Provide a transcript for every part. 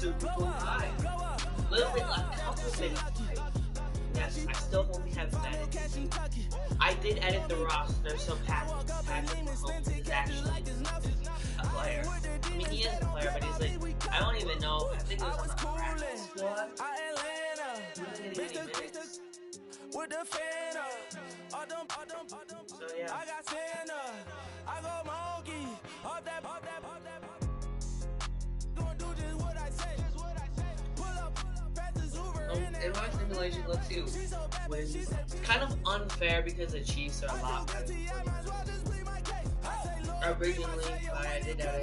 Super Bowl 5. A little bit, like a couple minutes. Yes, I still only have that. I did edit the roster, so Patrick Mahomes is actually a player. I mean, he is a player, but he's like, I don't even know. I think he was on the practice squad. He wasn't getting any minutes. So yeah. In my simulation, let's see who wins. It's kind of unfair because the Chiefs are a lot better. Originally, I did that.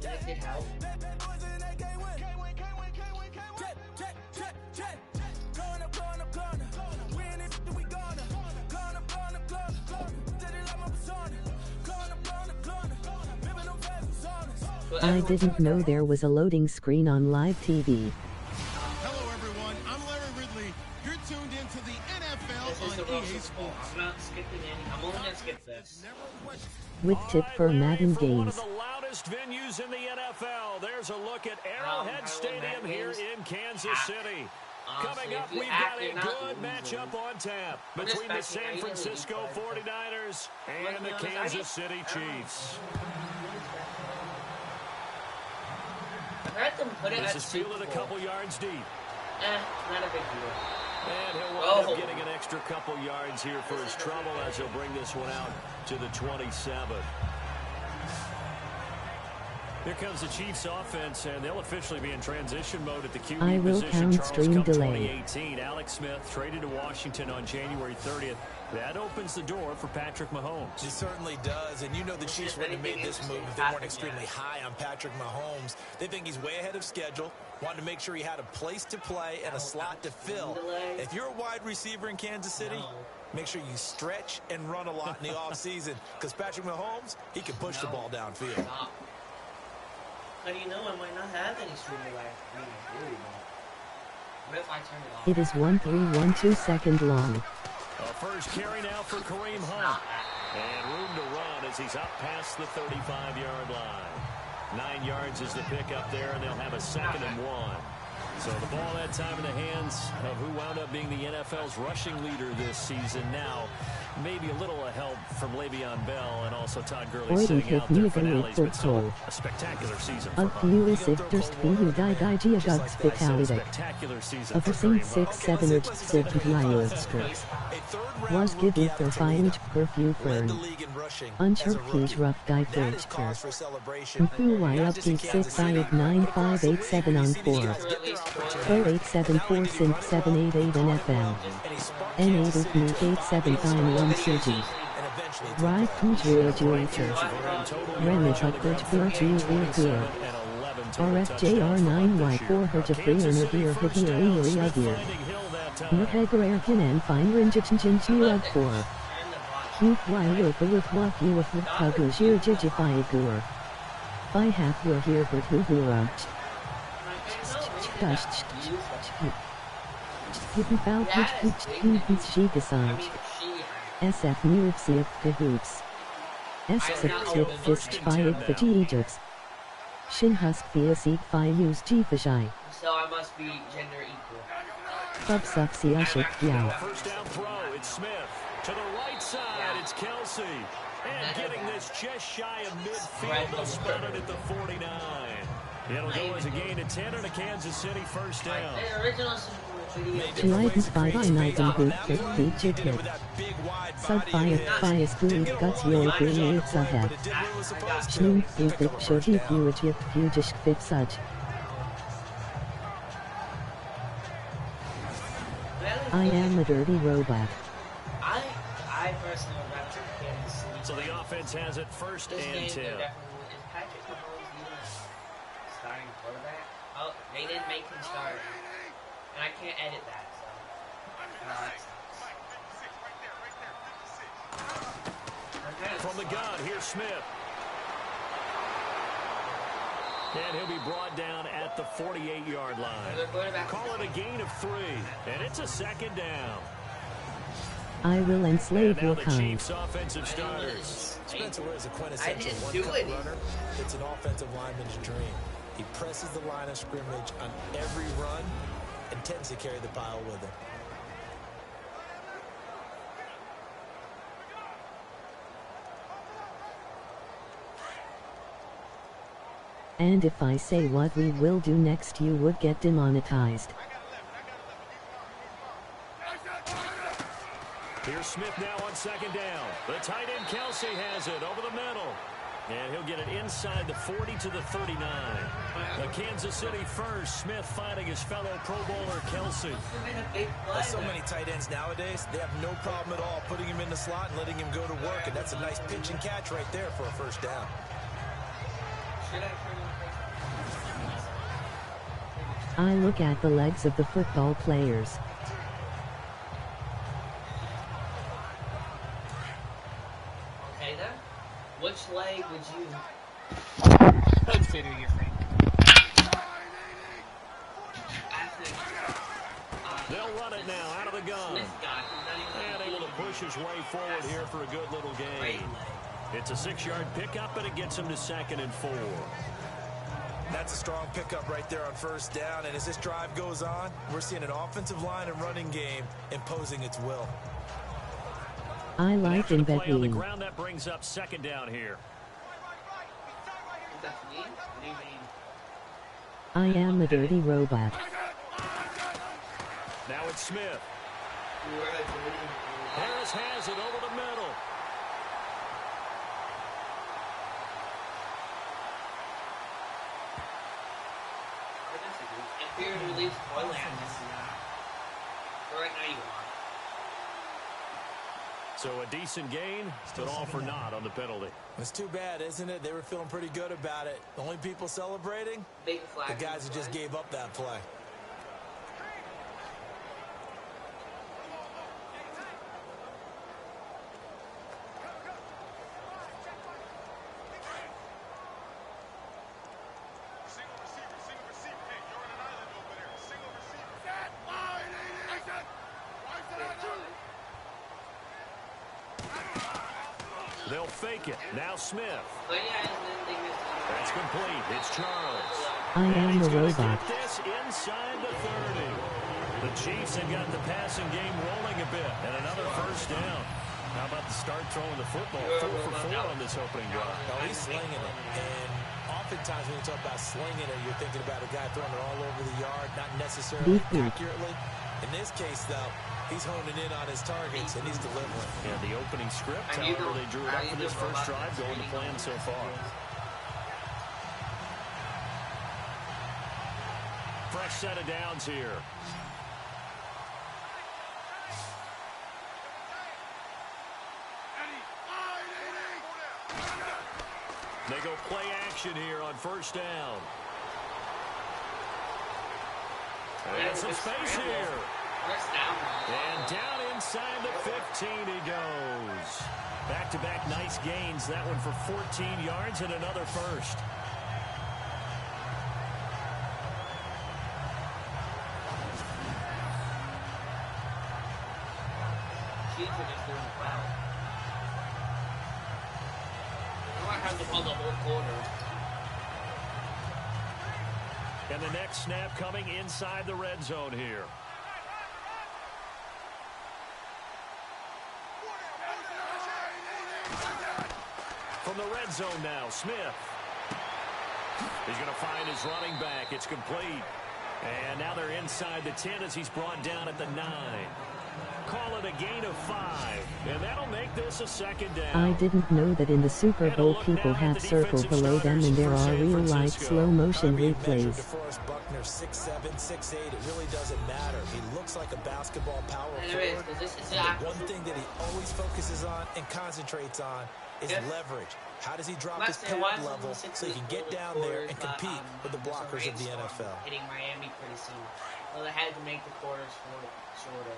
That did help. I didn't know there was a loading screen on live TV. Hello everyone, I'm Larry Ridley. You're tuned into the NFL This is on the EA Sports. Sports. I'm not skipping any. I'm only gonna skip this. With tip for Madden One of games. the loudest venues in the NFL. There's a look at Arrowhead Stadium here in Kansas City. Coming up, we've got a good matchup on tap between the San Francisco 49ers and the Kansas City Chiefs. I heard them put it This at is fielded a couple yards deep. not a big deal. And he'll wind up getting an extra couple yards here for his trouble as he'll bring this one out to the 27. Here comes the Chiefs offense, and they'll officially be in transition mode at the QB I will position. count Charles stream Cup delay. 2018. Alex Smith traded to Washington on January 30th. That opens the door for Patrick Mahomes. It certainly does, and you know the Chiefs wouldn't have made this move if they weren't extremely high on Patrick Mahomes. They think he's way ahead of schedule, wanted to make sure he had a place to play and a slot to fill. If you're a wide receiver in Kansas City, make sure you stretch and run a lot in the offseason, because Patrick Mahomes, he can push the ball downfield. How do you know I might not have any stream delay? I mean, really don't. What if I turn it off? It is 1.312 second long. A first carry now for Kareem Hunt. And room to run as he's up past the 35-yard line. 9 yards is the pickup there, and they'll have a 2nd and 1. So the ball that time in the hands of who wound up being the NFL's rushing leader this season. Now, maybe a little help from Le'Veon Bell and also Todd Gurley sitting out there for Nally's, but still a spectacular season for Hunt. Spectacular season of the same 6-7 substitute was given for find perfume fern. Unchurch rough guy furniture. Who I up to 6589587 on 4. 0874 sync 788 NFL. N8 of me 8791 CG. Right from Jurator. Remit upward for Jurator. RFJR 9Y4 her to free and a beer her beer eerie of year. Nurheger Erkin and fine rinjichin up 4. Keep while with what you with the Kagujir Jijify Gur. By half we're here but who were Hidden foul pitch she decides. SF moves if the hoops. S6 fist by it the Egypts. Shin husk via seek by use Jifashai. So I must be gender equal. Subsuxi Ushik Yao. First down throw, it's Smith. To the right side, it's Kelsey. And getting this just shy of midfield, they'll spot it at the 49. It'll go as a gain of 10 and a Kansas City first down. Tonight by night and good featured hit. Sub bias good guts your green it's ahead. Schnoon flick shoji fugitive fugish fit such. I am a dirty robot. I personally would rather take Kansas City. So the offense has it first and 10. Is Patrick Mahomes even starting quarterback? Oh, they didn't make him start. And I can't edit that, so. No, that sucks. From the gun, here's Smith. And he'll be brought down at the 48-yard line. Call it a gain of 3, and it's a 2nd down. I will enslave your the kind. Chiefs offensive starters. Spencer Ware is a quintessential one-cut runner. It's an offensive lineman's dream. He presses the line of scrimmage on every run and tends to carry the pile with him. And if I say what we will do next, you would get demonetized. Here's Smith now on second down. The tight end Kelsey has it over the middle. And he'll get it inside the 40 to the 39. The Kansas City first. Smith finding his fellow Pro Bowler Kelsey. There's so many tight ends nowadays, they have no problem at all putting him in the slot and letting him go to work. And that's a nice pitch and catch right there for a first down. I look at the legs of the football players. Okay then. Which leg would you consider your favorite? They'll run it now out of the gun. And able to push his way forward here for a good little gain. It's a 6-yard pickup, and it gets him to 2nd and 4. That's a strong pickup right there on first down. And as this drive goes on, we're seeing an offensive line and running game imposing its will. I like in play on the between. ground, that brings up 2nd down here. I am a dirty robot. Now it's Smith. Harris has it over the middle. If you're released Toyland, right now you are. So a decent gain, but all for naught on the penalty. It's too bad, isn't it? They were feeling pretty good about it. The only people celebrating? Big flag. The guys who just gave up that play. They'll fake it. Now Smith. That's complete. It's Charles. I am a robot. Get this inside the 30. The Chiefs have got the passing game rolling a bit. And another first down. How about the start throwing the football? 4 for 4 on this opening drive. Oh, he's slinging it. And oftentimes when you talk about slinging it, you're thinking about a guy throwing it all over the yard, not necessarily accurately. In this case, though, he's honing in on his targets, and he's delivering. And the opening script, however, they drew it up for this first drive, going to plan so far. Fresh set of downs here. They go play action here on first down. And some space here. And down inside the 15 he goes. Back-to-back nice gains. That one for 14 yards and another first. Chiefs are just doing well. I might have to hold the whole quarter. And the next snap coming inside the red zone here. From the red zone now, Smith. He's going to find his running back. It's complete. And now they're inside the 10 as he's brought down at the 9. Call it a gain of 5. And that'll make this a second down. I didn't know that in the Super Bowl people have circled below them and there are real-life slow-motion replays. DeForest Buckner, 6'7", 6'8", it really doesn't matter. He looks like a basketball power forward. The one thing that he always focuses on and concentrates on is leverage. How does he drop his pad level so he can get down there and compete with the blockers of the NFL? Hitting Miami pretty soon. Well, they had to make the quarters shorter.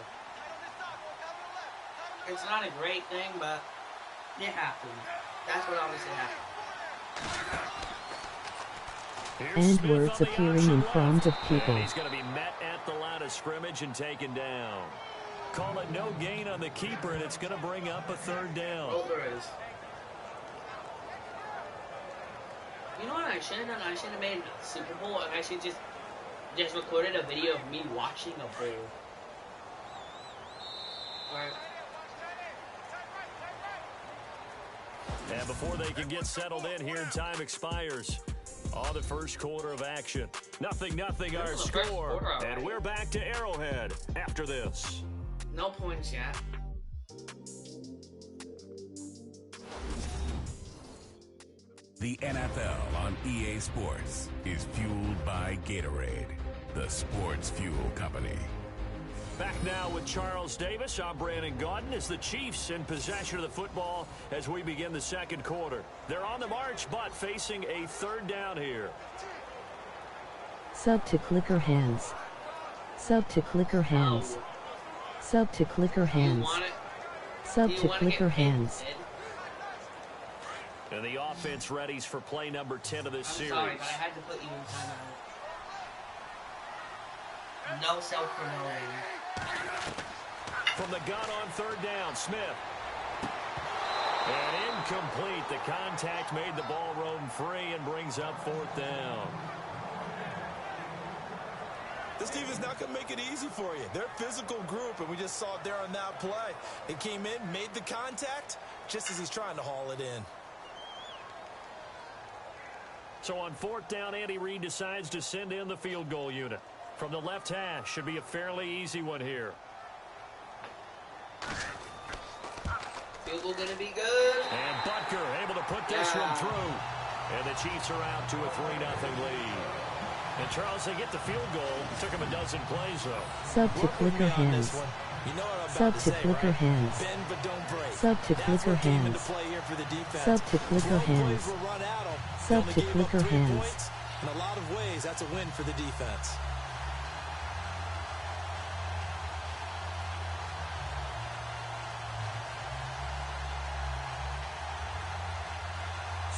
It's not a great thing, but it happened. That's what obviously happened. And words appearing in front of people. And he's going to be met at the line of scrimmage and taken down. Call it no gain on the keeper, and it's going to bring up a third down. You know what I should have done? I should have made a Super Bowl, and I should just recorded a video of me watching a bowl. Alright. And before they can get settled in here, time expires on the first quarter of action. 0-0 our score, and we're back to Arrowhead after this. No points yet. The NFL on EA Sports is fueled by Gatorade, the sports fuel company. Back now with Charles Davis. I'm Brandon Gaudin as the Chiefs in possession of the football as we begin the second quarter. They're on the march, but facing a third down here. Sub to clicker hands. Sub to clicker hands. Sub to clicker hands. Sub to clicker hands. And the offense readies for play number 10 of this series. Sorry, but I had to put you in timeout. No self-promoting. From the gun on third down, Smith. And incomplete. The contact made the ball roam free and brings up fourth down. This defense is not going to make it easy for you. They're a physical group, and we just saw it there on that play. It came in, made the contact, just as he's trying to haul it in. So on fourth down, Andy Reid decides to send in the field goal unit. From the left hash, should be a fairly easy one here. Field goal gonna be good. And Butker able to put this one through. And the Chiefs are out to a 3-0 lead. And Charles, they get the field goal. It took them a dozen plays, though. Sub to clicker hands. You know what I'm Sub about to say, clicker right? hands. Bend but don't break. Sub to That's clicker what came into hands. play here for the defense. Sub to clicker One play hands. will run at 'em. They Sub only to gave up clicker 3 hands. points. In a lot of ways, that's a win for the defense.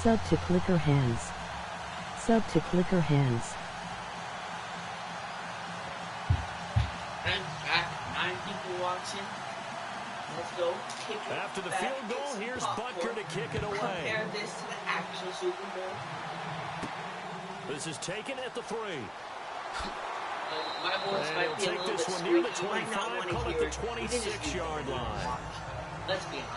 Sub to clicker hands. Sub to clicker hands. And back, 9 people watching. Let's go. Kick it After the back, field goal, get some here's popcorn. Butker to kick it away. Compare this to the actual Super Bowl. This is taken at the 3. My voice And might he'll be a take little this bit one near the squeaky. You might not 25, want call to it hear the it. You can just 26-yard line. Let's be honest.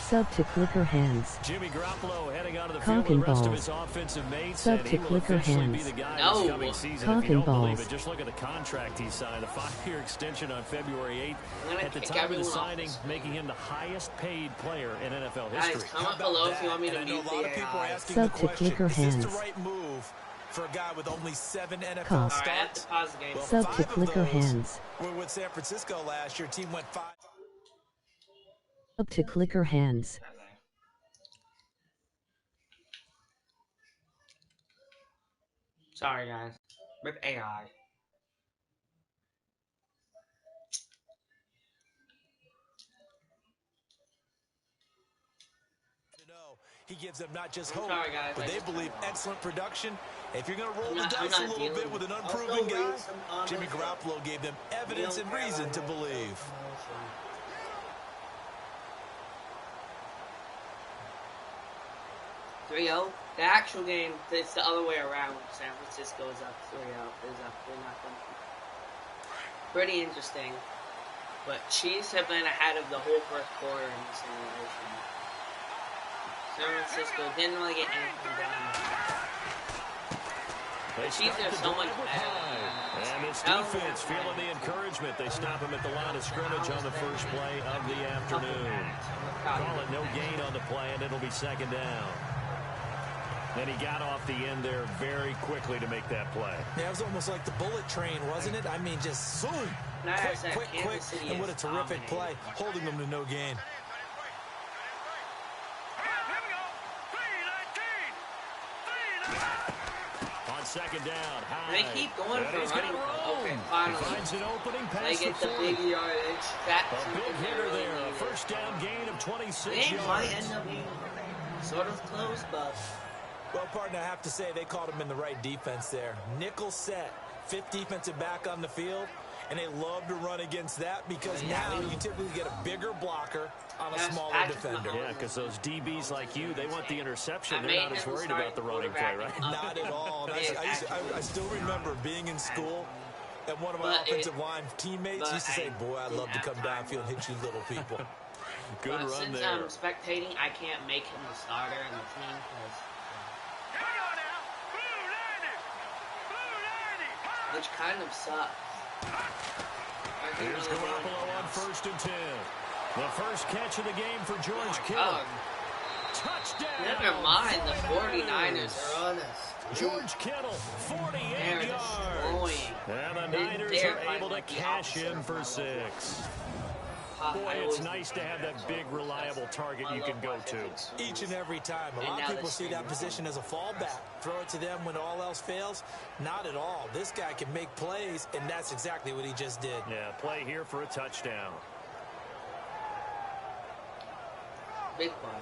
Sub to clicker hands. Jimmy Garoppolo heading out of the Cock field with the rest and of ball. his offensive mates. Sub And to he will clicker officially be hands. the guy No. this coming season. Cock If you and don't believe balls. it, just look at the contract he signed, a 5-year extension on February 8th. I'm gonna At the kick time of the everyone off signing, this. making him the highest paid player in NFL Guys, history. comment below if you want me to And I know mute a lot the of people are AI. asking Sub the to question, clicker is this hands. the right move for a guy with only 7 NFL Cock. Alright, I have to starts? pause the game. Well, Sub 5 to of clicker those hands. were with San Francisco last year. Team went 5. Sub to clicker hands. Sorry, guys. Rip AI. He gives them not just hope, sorry, guys. but I they just believe cut it off. excellent production. If you're going to roll the I'm dice not a little dealing bit with an with it. I'll unproven still guy, read some comments. Jimmy Garoppolo gave them evidence and reason to believe. 3-0. The actual game, it's the other way around. San Francisco is up 3-0. Is up 3-0. Pretty interesting. But Chiefs have been ahead of the whole first quarter in this simulation. San Francisco didn't really get anything done. The Chiefs are so much better. And this defense feeling the encouragement. They stop him at the line of scrimmage on the first play of the afternoon. Call it no gain on the play, and it'll be second down. And he got off the end there very quickly to make that play. Yeah, it was almost like the bullet train, wasn't it? I mean, just zoom, quick, and what a terrific play, holding them to no gain. On second down, high. They keep going And for he's running. got room. Okay, He finally. finds an opening They pass get the to big 40. yardage. That's A big hitter there. A first down gain of 26 Game might yards. end up being sort of close, but Well, partner, I have to say they caught him in the right defense there. Nickel set, 5th defensive back on the field, And they love to run against that because now you typically get a bigger blocker on a smaller defender. Yeah, because those DBs like you, they want the interception. They're not as worried about the running play, right? Not at all. I still remember being in school, and one of my offensive line teammates used to say, boy, I'd love to come downfield and hit you little people. Good run since there. I'm spectating, I can't make him the starter in the team which kind of sucks. Here's Garoppolo on 1st and 10. The first catch of the game for George Kittle. Touchdown. Never mind, the 49ers are on us. George Kittle, 48 yards. And the Niners are able to cash in for 6. Boy, it's nice to have that big, reliable target you can go to. Each and every time. A lot of people see that position as a fallback. Throw it to them when all else fails. Not at all. This guy can make plays, and that's exactly what he just did. Yeah, play here for a touchdown. Big play.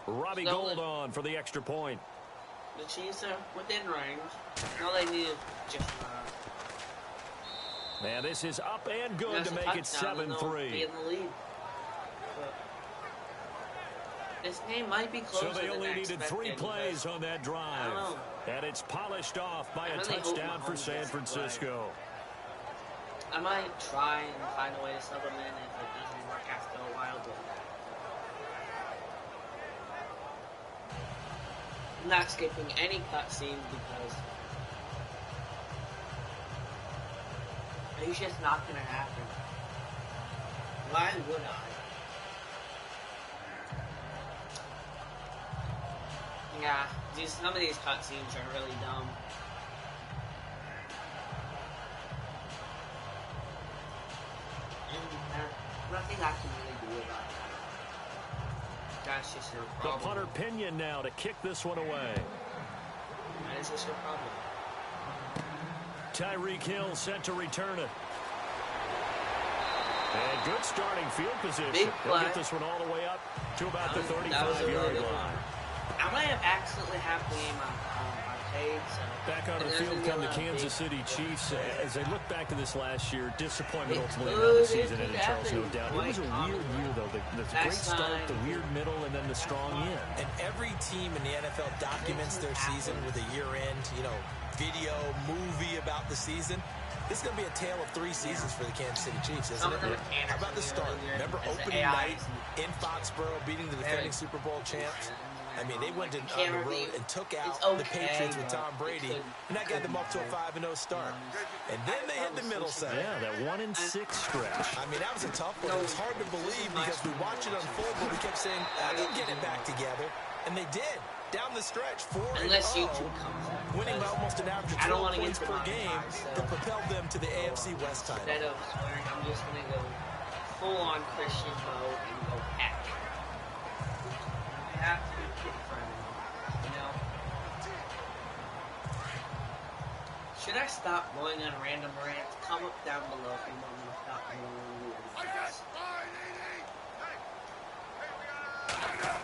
Robbie Gould on for the extra point. The Chiefs are within range. All they need is just Man, this is up and good to make it 7-3. Be in the lead. This game might be closer. So they only needed 3 plays on that drive. And it's polished off by a touchdown for San Francisco. I might try and find a way to supplement if it doesn't work after a while. But I'm not skipping any cutscenes because it's just not going to happen. Why would I? Yeah, some of these cutscenes are really dumb. And nothing I can really do about that. That's just your problem. The punter Pinion now to kick this one away. That is just your problem. Tyreek Hill set to return it. And good starting field position. He'll get this one all the way up to about the 35-yard line. I might have accidentally half the game on arcade. So back on the field come the Kansas City Chiefs as they look back to this last year. Disappointment ultimately around the season and in Charles, no doubt. It was a weird year, though. The great start, the weird middle, and then the strong end. And every team in the NFL documents their season with a year-end, video, movie about the season. This is going to be a tale of 3 seasons for the Kansas City Chiefs, isn't it? How about the start? Remember opening night in Foxborough, beating the defending Super Bowl champs? I mean, they went on the road and took out the Patriots with Tom Brady, and that got them up to a 5-0 start. And then they hit the middle center. Yeah, that 1-6 stretch. I mean, that was a tough one. It was hard to believe because we watched it unfold, but we kept saying, they'll get it back together. And they did. Down the stretch, 4-0, winning by almost an average of 12 points per game that propelled them to the AFC West title. Instead of swearing, I'm just going to go full-on Christian mode and go heck. You have to be kid-friendly, Should I stop going on random rants? Comment down below if you want me to stop going on rants.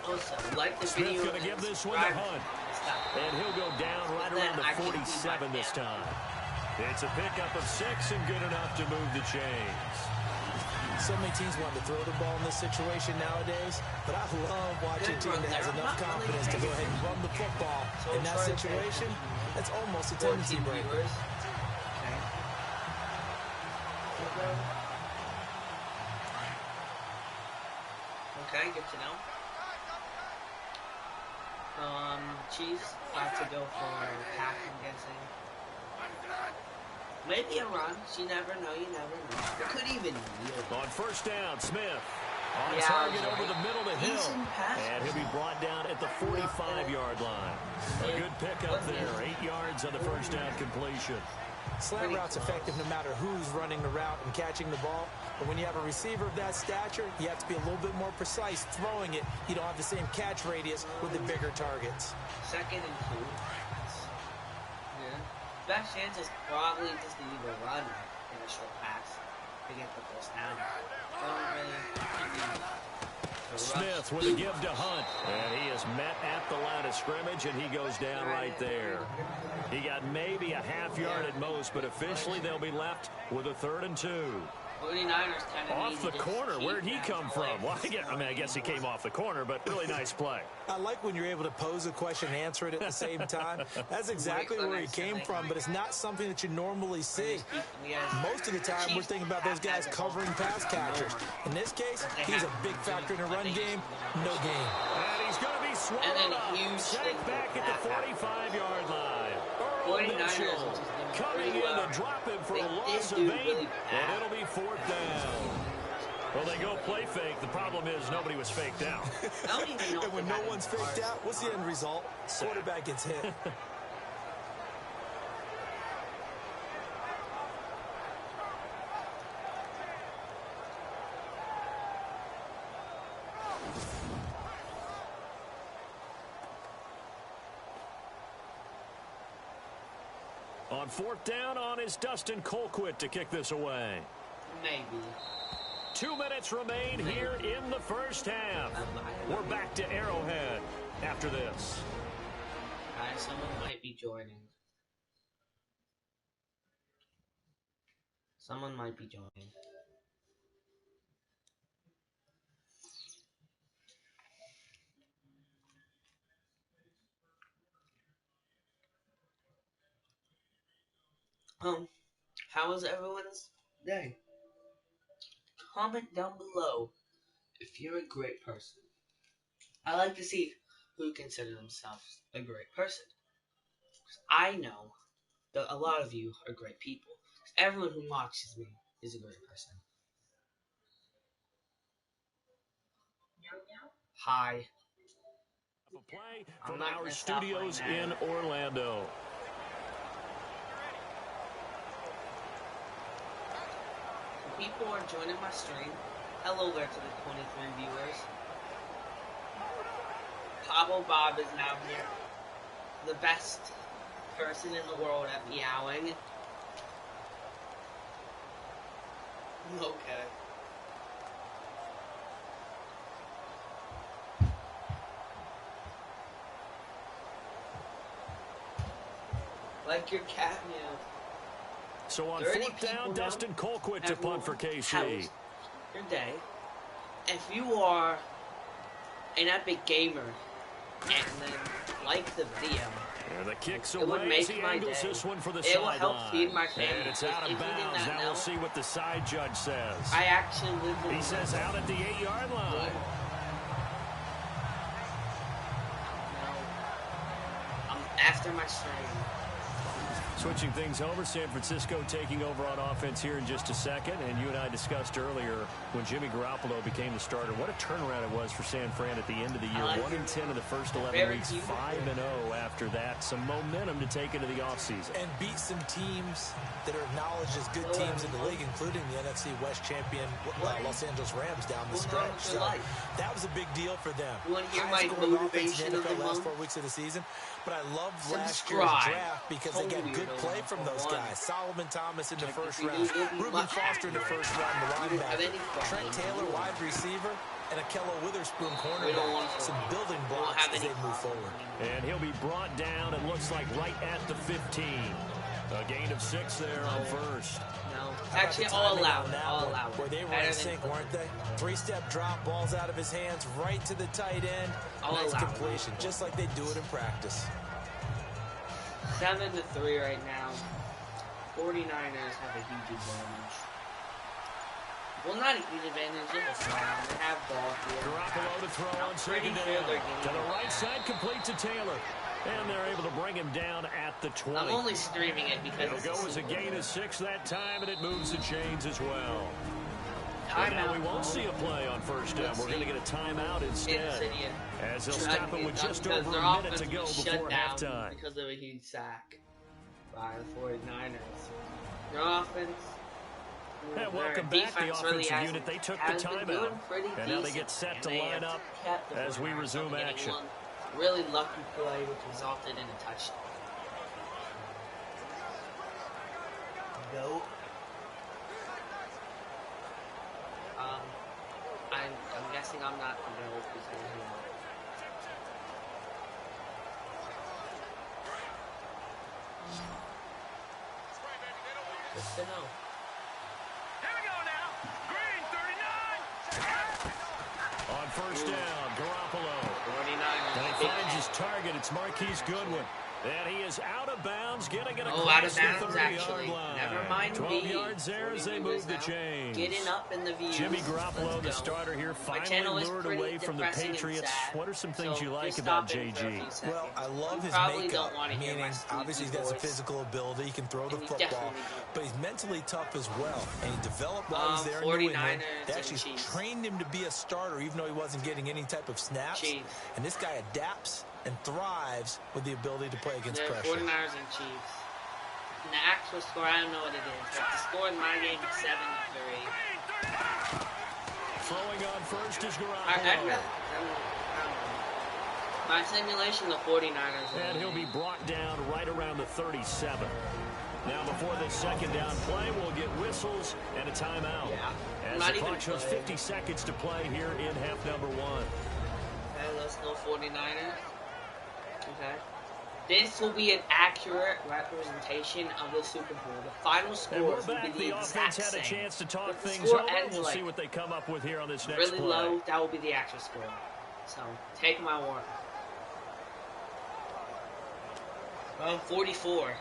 Also, like the Smith video going to give this one to Hunt. And he'll go down right around the 47 this time. It's a pickup of 6 and good enough to move the chains. So many teams want to throw the ball in this situation nowadays, but I love watching a team that has enough confidence to go ahead and run the football in that situation. That's almost a tendency breaker. Okay, good to know. Chiefs have to go for a pack, I'm guessing. Maybe a run. You never know. You never know. It could even yield. On 1st down, Smith. On target over the middle to Hill. And he'll be brought down at the 45-yard line. A good pickup there. 8 yards on the 1st down completion. Slant route's effective no matter who's running the route and catching the ball. But when you have a receiver of that stature, you have to be a little bit more precise throwing it. You don't have the same catch radius with the bigger targets. 2nd and 2. Yeah. Best chance is probably just to either run in a short pass to get the first down. Don't really Smith with a give to Hunt. And he is met at the line of scrimmage, and he goes down right there. He got maybe a half yard at most, but officially they'll be left with a 3rd and 2. 49ers kind of off the corner. Where did he come from? Well, I guess he came off the corner, but really nice play. I like when you're able to pose a question and answer it at the same time. That's exactly where he came from, but it's not something that you normally see. Most of the time, we're thinking about those guys covering pass catchers. In this case, he's a big factor in a run game, no game. And he's going to be swallowed up. Sacked back at the 45-yard line. Mitchell coming in to drop him for a loss of 8, and it'll be 4th down. Well, they go play fake. The problem is nobody was faked out. And when no one's faked out, what's the end result? Quarterback gets hit. On 4th down is Dustin Colquitt to kick this away. Maybe. 2 minutes remain here in the first half. We're back to Arrowhead after this. Guys, someone might be joining. Someone might be joining. How was everyone's day? Comment down below if you're a great person. I like to see who consider themselves a great person. I know that a lot of you are great people. Everyone who watches me is a great person. Hi. A play from our studios in Orlando. People are joining my stream. Hello there to the 23 viewers. Pablo Bob is now here. The best person in the world at meowing. Okay. Like your cat meow. So on 4th down, Dustin Colquitt to punt for KC. Your day. If you are an epic gamer and then like the video, and the kicks away as he angles this one for the sideline. It will help feed my family. And it's out of bounds. Now we'll see what the side judge says. I actually live in. He says out at the 8-yard line. No. After my stream. Switching things over, San Francisco taking over on offense here in just a second. And you and I discussed earlier when Jimmy Garoppolo became the starter, what a turnaround it was for San Fran at the end of the year. 1-10 in the first 11 weeks, 5-0 after that. Some momentum to take into the offseason. And beat some teams that are acknowledged as good teams in the league, including the NFC West champion Los Angeles Rams down the stretch. So that was a big deal for them. You want to hear my motivation of the last 4 weeks of the season? But I love last year's draft because they got good play from those guys. Solomon Thomas in the first round. Reuben Foster in the first round, the linebacker. Trent Taylor, wide receiver. And Akello Witherspoon, cornerback. Some building blocks as they move forward. And he'll be brought down, it looks like, right at the 15. A gain of 6 there on first. No. Actually, all allowed. Where they were in sync, weren't they? 3-step drop, balls out of his hands, right to the tight end. Nice completion, just like they do it in practice. 7-3 right now. 49ers have a huge advantage. Well, not a huge advantage in this round. They have ball here. Garoppolo to throw on second down. To the right side, complete to Taylor. And they're able to bring him down at the 20. I'm only streaming it because it'll go as a gain of 6 that time, and it moves the chains as well. And now we won't see a play on first down. We're going to get a timeout instead. As they'll stop it with just over a minute to go before halftime. Because of a huge sack by the 49ers. Their offense. And welcome back, the offensive unit. They took the timeout. And now they get set to line up as we resume action. Really lucky play, which resulted in a touchdown. Go. I'm guessing I'm not the Bills because, you know. Good to know. Here we go now. Green 39. On first down, Garoppolo. 49ers. And he finds his target. It's Marquise Goodwin. And he is out of bounds, getting it across out of the bounds, 30-yard actually. line. Never mind 12 me. yards there as they move the chains. Getting up in the view. Jimmy Garoppolo, the starter here, finally lured away from the Patriots. What are some things you like about JG? Well, I love his makeup, meaning obviously he has a physical ability. He can throw the football, but he's mentally tough as well. And he developed while he's there in New England. They actually trained him to be a starter, even though he wasn't getting any type of snaps. And this guy adapts and thrives with the ability to play against pressure. 49ers and Chiefs. And the actual score, I don't know what it is. But the score in my game is 7-3. Throwing on first is Garoppolo. My simulation, the 49ers. And he'll be brought down right around the 37. Now before this second down play, we'll get whistles and a timeout. Yeah. As the clock shows 50 seconds to play here in half number 1. Okay, let's go 49ers. Okay. This will be an accurate representation of the Super Bowl. The final score will be the exact offense had a same. chance to talk If the things score over. ends We'll like see what they come up with here on this next really play. low, that will be the actual score. So, take my word. 44.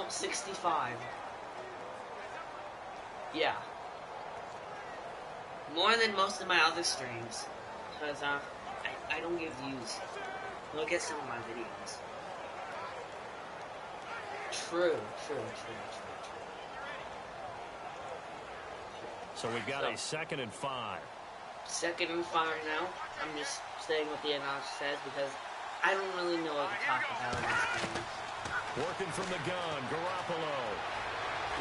65. Yeah. More than most of my other streams. Because I don't get views. Look at some of my videos. True. So we've got a 2nd and 5. 2nd and 5 now. I'm just saying what the announcer says because I don't really know what to talk about in this game. Working from the gun, Garoppolo.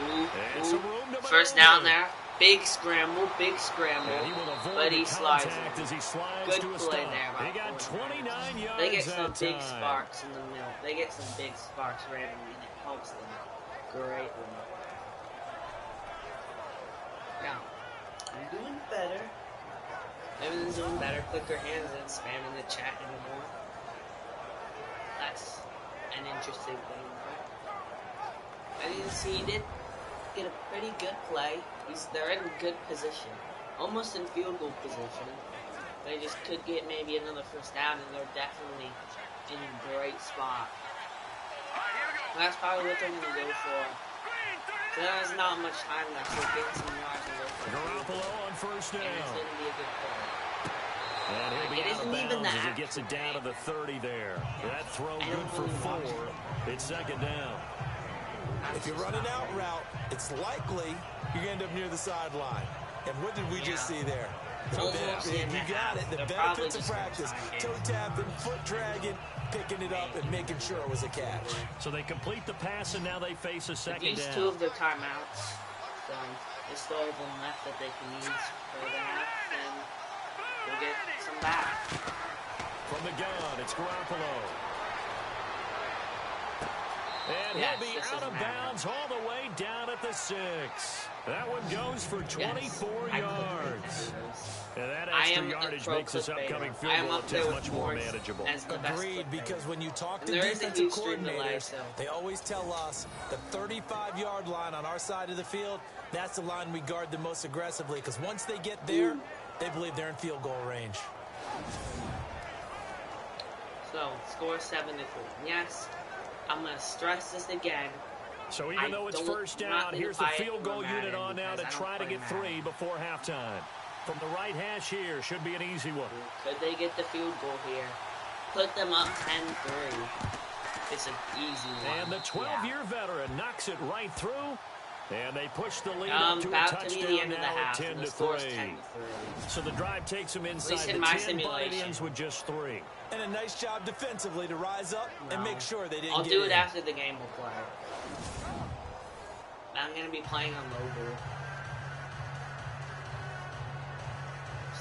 Ooh. Some room to First down there. Big scramble. But he slides. As he slides Good to a play stop. there. He got 29 yards. They get some big time. sparks in the middle. They get some big sparks randomly, and it helps them greatly. Yeah. I'm doing better. Everything's doing better. Click your hands and spam in the chat anymore. That's an interesting thing. As you can see, he did get a pretty good play. They're in good position. Almost in field goal position. They just could get maybe another first down, and they're definitely in a great spot. That's probably what they're going to go for. So there's not much time left, so getting some yards and go for it. Garoppolo on first down. And it's going to be a good play. And he'll be out of bounds as he gets it down to the 30 there. That throw good for 4. It's 2nd down. If you're running out route, it's likely you're going to end up near the sideline. And what did we just see there? You got it. The benefits of practice. Toe tapping, foot dragging, picking it up, and making sure it was a catch. So they complete the pass, and now they face a 2nd down. Use 2 of their timeouts. So there's still one left that they can use for that. And we'll get some back. From the gun, it's Garoppolo. And he'll be out of bounds all the way down at the 6. That one goes for 24 yards. And that extra yardage makes this upcoming field goal attempt much more manageable. Agreed, because when you talk to defensive coordinators, they always tell us the 35-yard line on our side of the field, that's the line we guard the most aggressively, because once they get there, they believe they're in field goal range. So, score 7-3. Yes. I'm going to stress this again. So even though it's first down, here's the field goal unit on now to try to get 3 before halftime. From the right hash here, should be an easy one. Could they get the field goal here? Put them up 10-3. It's an easy one. And the 12-year veteran knocks it right through. And they push the lead up to a touchdown now at 10-3. So the drive takes them inside the 10, but it ends with just 3. And a nice job defensively to rise up and make sure they didn't I'll get do it in. after the game will play. I'm going to be playing on mobile.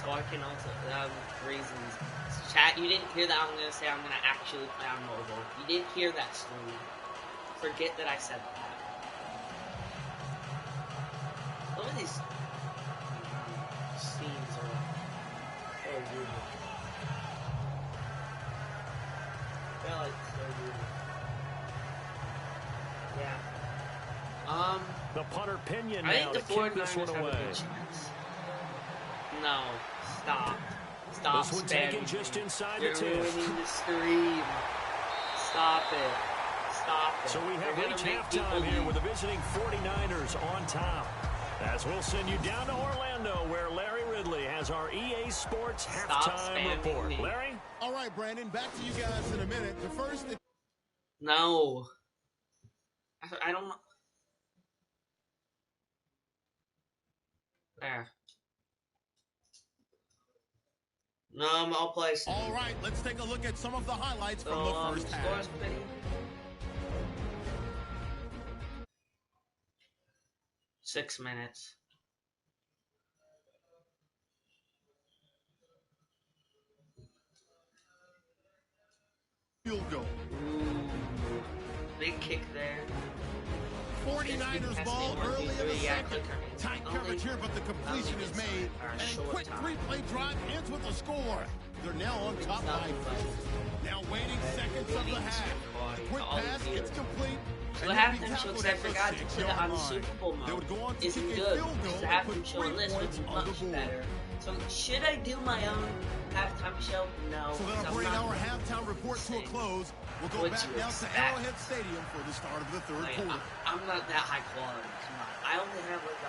So I can also, reasons. Chat, you didn't hear that. I'm going to say I'm going to actually play on mobile. You didn't hear that stream. Forget that I said that. Look at these. The punter Pinion I now think to the kick this 49ers one have a away. good chance. No, stop. Stop This one spamming taken just me. inside You're the 10. ruining the stream. Stop it. Stop it. So we have You're reached gonna make halftime people here leave. with the visiting 49ers on top. As we'll send you down to Orlando, where Larry Ridley has our EA Sports halftime report. Me. Larry? All right, Brandon, back to you guys in a minute. The first... No. I don't know. There. No, I'll play. All right, let's take a look at some of the highlights from the first half. Scores, 6 minutes. Field goal. Ooh, big kick there. 49ers ball early in the second. Tight coverage here, but the completion is made. And a quick three-play drive ends with a score. They're now on top by 4. Now waiting seconds of the half. The quick pass gets complete. So the halftime show, because I forgot to put it on the Superbowl mode, isn't good. The halftime show on this would be much better. So should I do my own halftime show? No. So that'll bring our halftime report to a close. We'll go back now to Arrowhead Stadium for the start of the third quarter. I'm not that high quality. Come on. I only have like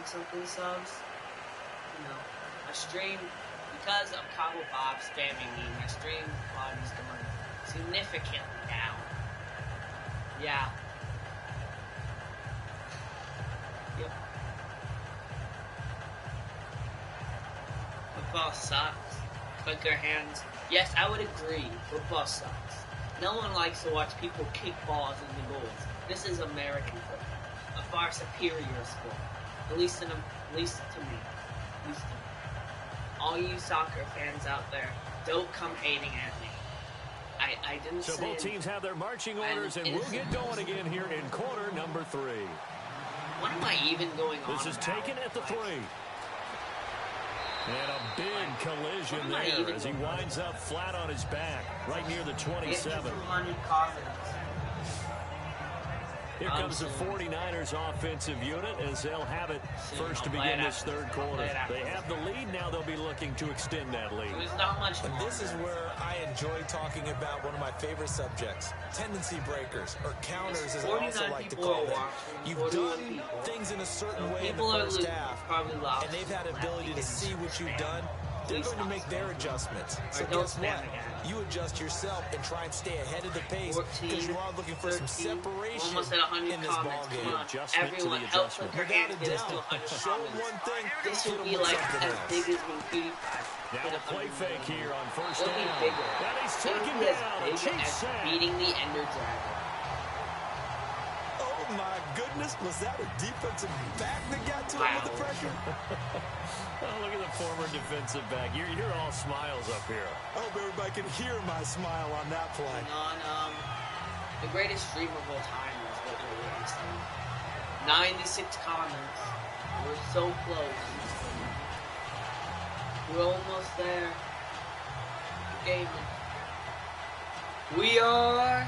100-something subs. You know, my stream, because of Cabo Bob spamming me, my stream quality's going significantly down. Yeah. Yep. Football sucks. Quicker hands. Yes, I would agree. Football sucks. No one likes to watch people kick balls in the goals. This is American football, a far superior sport. At least to me. At least to me. All you soccer fans out there, don't come hating at me. I didn't say. So both teams have their marching orders, and we'll get going again here in quarter number 3. What am I even going on? This is taken at the 3. And a big collision there as he winds up flat on his back, right near the 27. Here comes the 49ers offensive unit as they'll have it first to begin this third quarter. They have the lead. Now they'll be looking to extend that lead. There's not much and this is where I enjoy talking about one of my favorite subjects, tendency breakers, or counters as I also like to call them. You've done things in a certain way in the first half, and they've had the ability to see what you've done. They're going to make their adjustments. So guess what? You adjust yourself and try and stay ahead of the pace because you are looking for some separation in this ballgame. Everyone help with your hands get us to 100 Show one thing. This will be like as big as when PewDiePie. Now a play fake here on first down. It'll be bigger. And he's taken down. As big as beating the Ender Dragon. Oh my goodness, was that a defensive back that got to him with the pressure? Oh, look at the former defensive back. You're all smiles up here. I hope everybody can hear my smile on that play. On the greatest stream of all time is what we're witnessing. 96 comments. We're so close. We're almost there. Game. We are.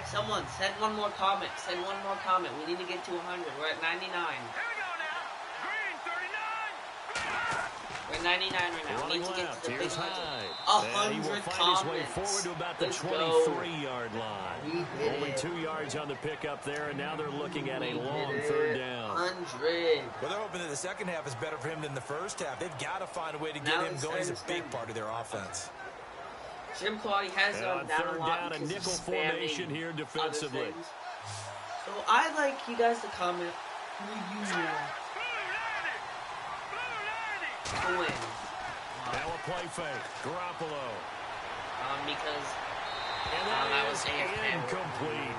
Someone send one more comment. Send one more comment. We need to get to 100. We're at 99. We're at 99 right now. We need to get to the big 100. He will find his way forward to about the 23-yard line. Only 2 yards on the pickup there, and now they're looking at a long third down. 100. Well, they're hoping that the second half is better for him than the first half. They've got to find a way to get him going. He's a big part of their offense. Jim Quality has gone down third a lot down, a nickel formation here defensively. So I like you guys to comment who you want to win. Now a play fake. Garoppolo. Because I was incomplete.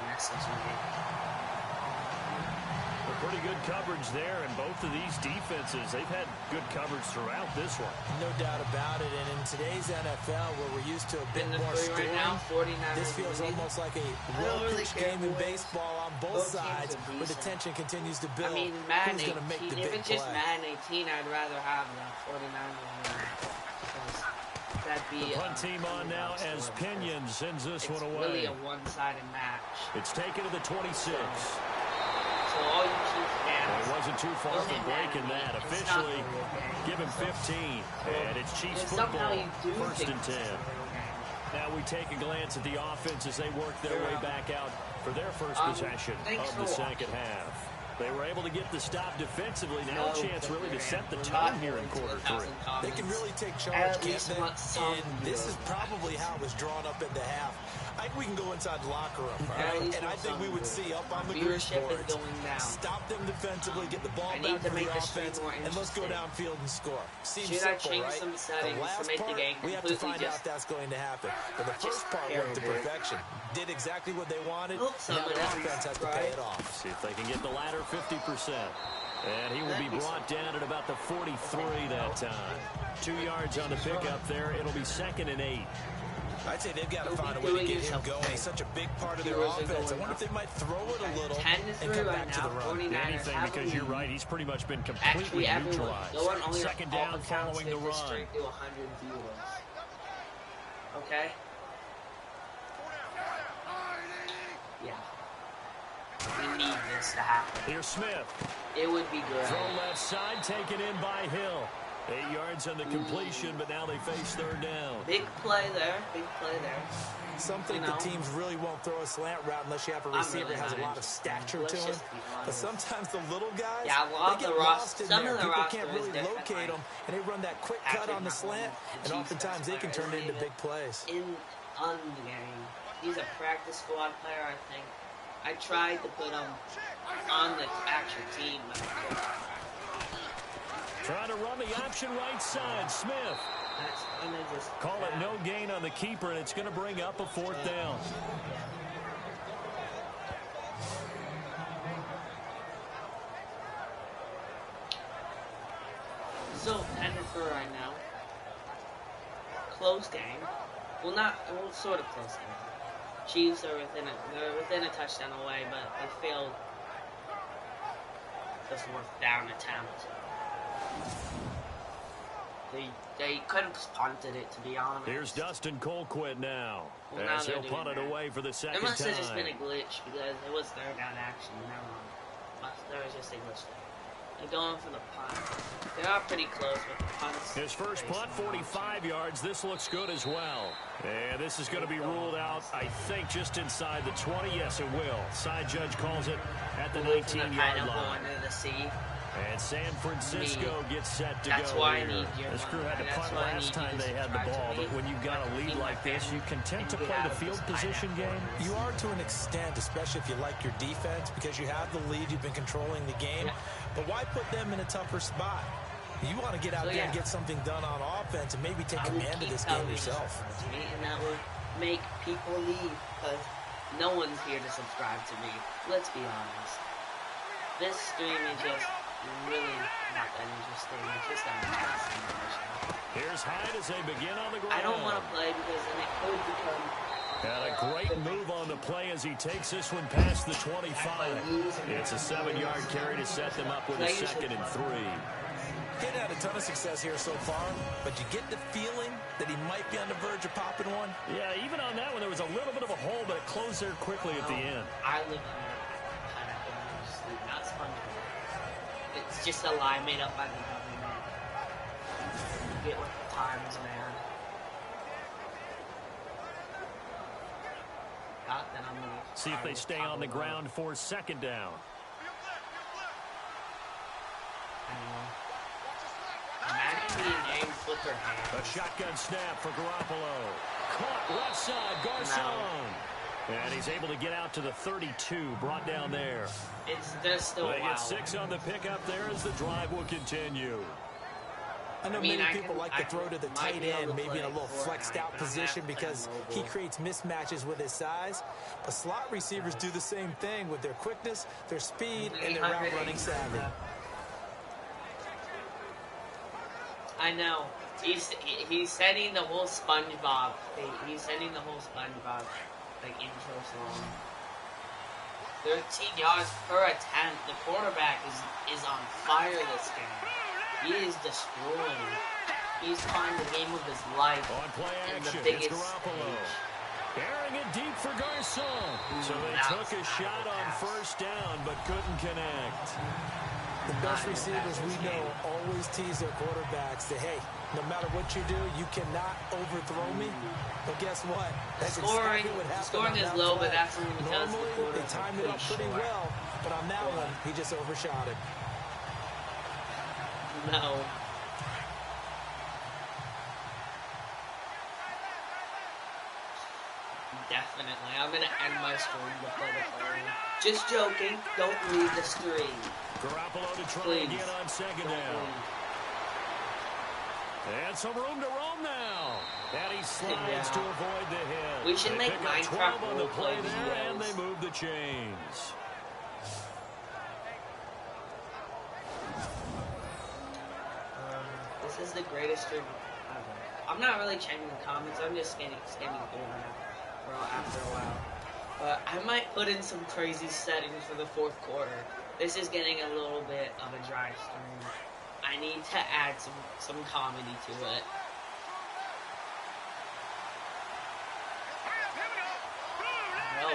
Pretty good coverage there, and both of these defenses, they've had good coverage throughout this one. No doubt about it, and in today's NFL, where we're used to a bit more scoring, this feels almost like a well-pitched game in baseball on both sides, where the tension continues to build. I mean, Madden 18, make the if big it's just play. Madden 18, I'd rather have the 49ers. that'd be the punt team on now as Pinion sends this one away. It's really a one-sided match. It's taken to the 26. So all you Chiefs fans, it wasn't too far from breaking that. Officially, give him 15. And it's Chiefs football, 1st and 10. Now we take a glance at the offense as they work their way back out for their first possession of the second half. They were able to get the stop defensively. Now a chance really to set the tone here in quarter 3. They can really take charge, can't they? And this is probably how it was drawn up in the half. I think we can go inside the locker room, right? And I think we would see up on the grease boards, stop them defensively, get the ball back for the offense, and let's go downfield and score. Seems simple, right? The last part, we have to find out if that's going to happen. But the first part went to perfection. Did exactly what they wanted, and now the offense has to pay it off. See if they can get the latter 50%. And he will be brought down at about the 43 that time. 2 yards on the pickup there. It'll be 2nd and 8. I'd say they've got to find a way to get him going. He's such a big part of their offense. I wonder if they might throw it a little and come back to the run. Anything, because you're right. He's pretty much been completely neutralized. 2nd down following the run. Okay? Yeah. We need this to happen. Here's Smith. It would be good. Throw left side, taken in by Hill. 8 yards on the completion, but now they face 3rd down. Big play there. Big play there. Some think the teams really won't throw a slant route unless you have a receiver that has a lot of stature to him. But sometimes the little guys, they get lost in there. People can't really locate them, and they run that quick cut on the slant, and oftentimes they can turn it into big plays. On the game. He's a practice squad player, I think. I tried to put him on the actual team. Trying to run the option right side. Smith. Call it no gain on the keeper, and it's going to bring up a 4th down. So, ended for right now. Close game. Well, sort of close game. Chiefs are within a touchdown away, but they failed the 4th down attempt. They could have punted it, to be honest. Here's Dustin Colquitt now. As he'll punt it away for the 2nd time. It must have just been a glitch because it was 3rd down action. Never mind. There was just a glitch there. They're going for the punt. They are pretty close with the punts. His first punt, 45 yards. This looks good as well. And this is going to be ruled out, I think, just inside the 20. Yes, it will. Side judge calls it at the 19-yard line. And San Francisco gets set to go here. This crew had to punt last time they had the ball, but when you've got a lead like this, you can tend to play the field position game. You are to an extent, especially if you like your defense, because you have the lead, you've been controlling the game. But why put them in a tougher spot? You want to get out there and get something done on offense and maybe take command of this game yourself. And that would make people leave because no one's here to subscribe to me. Let's be honest. This stream is just really not that interesting. It's just that interesting. Here's Hyde as they begin on the ground. I don't want to play because then it could become... And a great move on the play as he takes this one past the 25. It's a 7-yard carry to set them up with a 2nd and 3. He's had a ton of success here so far, but you get the feeling that he might be on the verge of popping one. Yeah, even on that one, there was a little bit of a hole, but it closed there quickly at the end. I live in pineapple, not SpongeBob. It's just a lie made up by the government. Get with the times, man. Then I'm gonna see if they stay on the ground for 2nd down. Imagine being aimed with their hands. A shotgun snap for Garoppolo. Caught left side, Garcon. And he's able to get out to the 32, brought down there. There's still they get 6 on the pickup there as the drive will continue. I know many people like to throw to the tight end, maybe in a little flexed out position because he creates mismatches with his size. But slot receivers do the same thing with their quickness, their speed, and their route running savvy. I know. He's sending the whole SpongeBob thing. He's sending the whole SpongeBob intro song. 13 yards per attempt. The quarterback is on fire this game. He is destroying He's playing the game of his life On play in the action, biggest it's Garoppolo. stage. Airing it deep for Garcon. So they took a shot on first down, but couldn't connect. The best receivers we know always tease their quarterbacks that, hey, no matter what you do, you cannot overthrow me. But guess what? That's exactly what happened. Scoring is low, but that's only because the normally they quarterback timed it up pretty well, but on that one, he just overshot it. No. Definitely. I'm going to end my stream before the call. Just joking. Don't leave the stream. Garoppolo to try again on second down. And some room to roam now. And he slides to avoid the hit. We should make Minecraft on the play roleplay there, videos. and they move the chains. This is the greatest stream ever. I'm not really checking the comments. I'm just skimming through them after a while. But I might put in some crazy settings for the fourth quarter. This is getting a little bit of a dry stream. I need to add some comedy to it. No.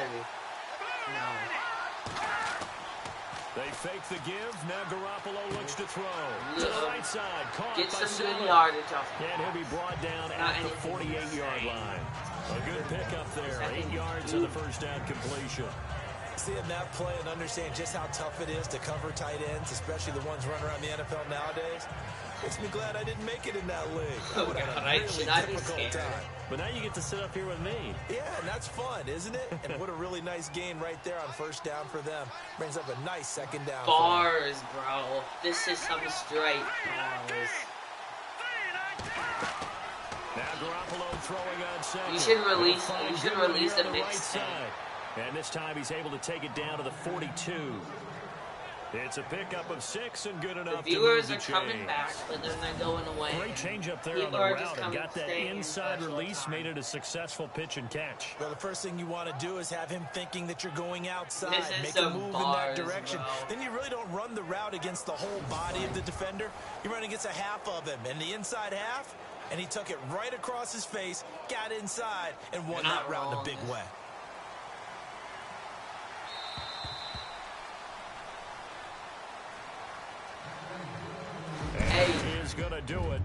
They fake the give. Now Garoppolo looks to throw. To the right side. Caught Get by some good Siller. yardage off. And he'll be brought down at the 48-yard line. A good pickup there. 8 yards of the first down completion. Seeing that play and understand just how tough it is to cover tight ends, especially the ones running around the NFL nowadays, makes me glad I didn't make it in that league. I would have a really difficult time. But now you get to sit up here with me. Yeah, and that's fun, isn't it? And what a really nice gain right there on first down for them. Brings up a nice second down. Bars, bro. This is some straight bars. Now Garoppolo throwing on second. You should release a mixtape. And this time he's able to take it down to the 42. It's a pickup of 6 and good enough. The viewers are coming back, but then they're going away. Great change up there on the route and got that inside release, made it a successful pitch and catch. Well, the first thing you want to do is have him thinking that you're going outside, make a move in that direction. Then you really don't run the route against the whole body of the defender. You run against a half of him, and the inside half, and he took it right across his face, got inside, and won that route in a big way. Is going to do it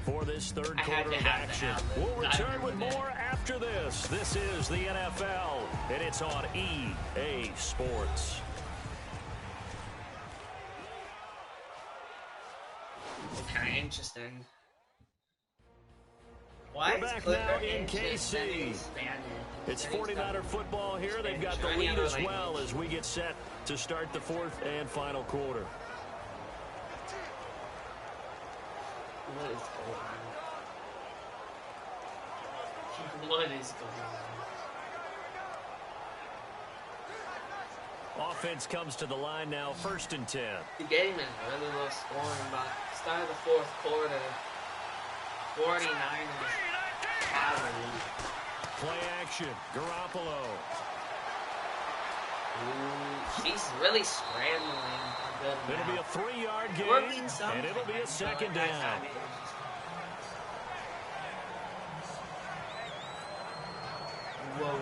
for this third quarter of action. We'll return with more after this. This is the NFL, and it's on EA Sports. Okay, interesting. Why We're back now in KC. It's 49er football here. They've got the lead as well as we get set to start the fourth and final quarter. What is going on? What is going on? Offense comes to the line now, 1st and 10. The game is really low scoring, but start of the fourth quarter, 49ers have a lead. Play action, Garoppolo. Ooh, she's really scrambling. It'll be a 3-yard gain, and it'll be a second down. Whoa.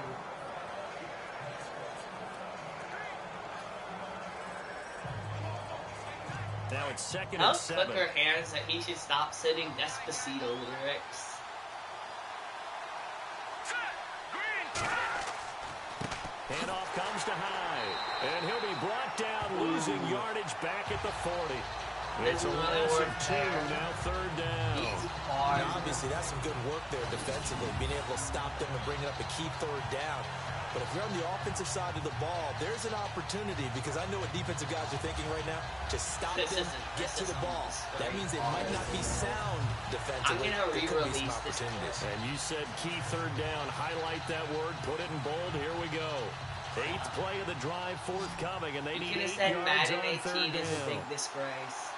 Now it's 2nd and 7. Click her hands that he should stop singing Despacito lyrics. Handoff comes to Hyde, and he'll be brought down, losing yardage back at the 40. It's a loss of 2, now 3rd down. Now, obviously, that's some good work there defensively, being able to stop them and bring up a key 3rd down. But if you're on the offensive side of the ball, there's an opportunity, because I know what defensive guys are thinking right now. Just stop them, get to the ball. That means they might not be sound defensively. I'm going to re-release this. And you said key 3rd down. Highlight that word, put it in bold. Here we go. 8th play of the drive forthcoming, and they need 8 yards on 3rd down. Is a big disgrace.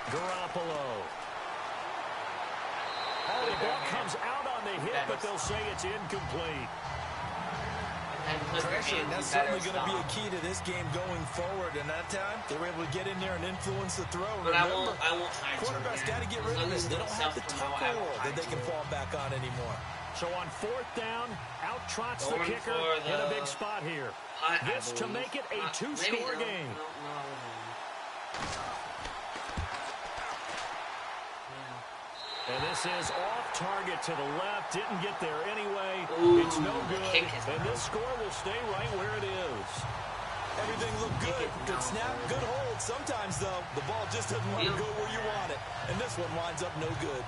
Garoppolo. The ball comes out on the hit, but they'll say it's incomplete. Pressure, and that's certainly going to be a key to this game going forward. And that time, they were able to get in there and influence the throw. But remember, I won't quarterbacks got to get rid of this. They don't have the tackle that they can fall back on anymore. So on 4th down, out trots the kicker in a big spot here. This to make it a 2-score game. And this is off target to the left. Didn't get there anyway. It's no good. And this score will stay right where it is. Everything looked good. Good snap, good hold. Sometimes, though, the ball just doesn't want to go where you want it. And this one winds up no good.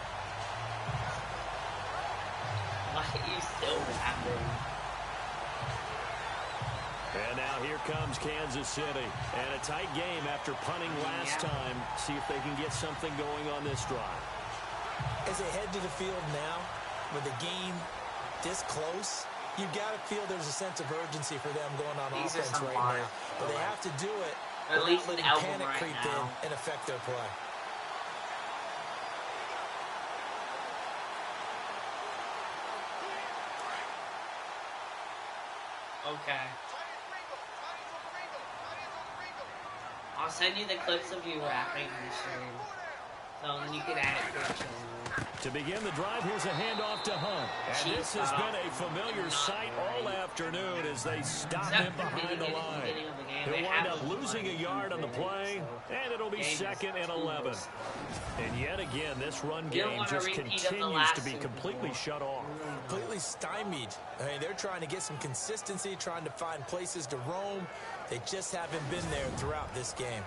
Why are you still rapping? And now here comes Kansas City. And a tight game after punting last time. See if they can get something going on this drive. As they head to the field now, with the game this close, you've got to feel there's a sense of urgency for them going on offense right now. But they have to do it without letting panic creep in and affect their play. Okay. I'll send you the clips of you rapping in the stream. So then you can add it to your channel. To begin the drive, here's a handoff to Hunt. And this has been a familiar sight all afternoon as they stop him behind the line. He'll wind up losing a yard on the play, and it'll be 2nd and 11. And yet again, this run game just continues to be completely shut off. Completely stymied. I mean, they're trying to get some consistency, trying to find places to roam. They just haven't been there throughout this game.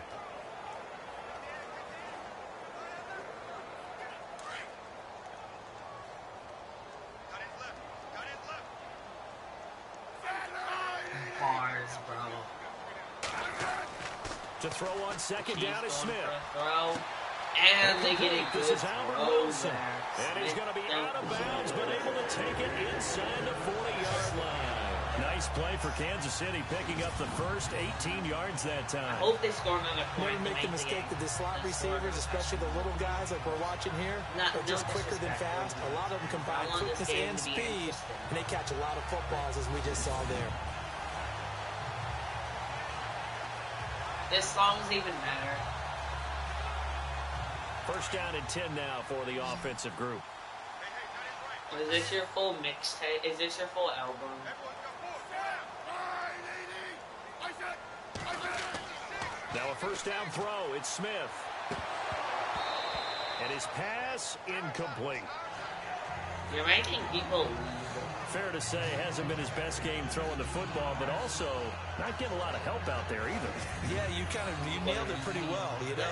To throw on 2nd down is Smith. And they get a good This is Albert Wilson. And he's going to be out of bounds, but able to take it inside the 40-yard line. Nice play for Kansas City, picking up the first 18 yards that time. I hope they score another point. Never make the mistake that the slot receivers, especially the little guys like we're watching here, are just quicker than fast. A lot of them combine quickness and speed, and they catch a lot of footballs, as we just saw there. This song's even better. 1st down and 10 now for the offensive group. Is this your full mixtape? Is this your full album? Now a 1st down throw. It's Smith. And his pass incomplete. You're making people leave. Fair to say, hasn't been his best game throwing the football, but also not getting a lot of help out there either. Yeah, you nailed it pretty well, you know.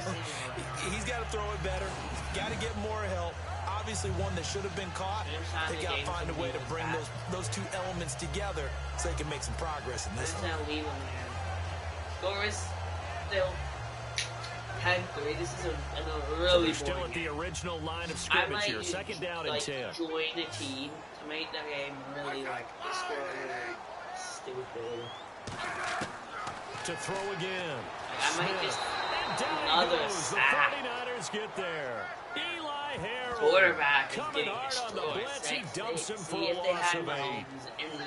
He's got to throw it better. Got to get more help. Obviously, one that should have been caught. They got to find a way to bring those two elements together so they can make some progress in this one. Score is still 10-3. This is a really so still at the original line of scrimmage here. 2nd down and 10. Join a team to make the game really score really stupid. To throw again. I might just another sack. The 49ers get there. Eli Harold quarterback coming hard on the blitz. He dumps him for a loss of 8.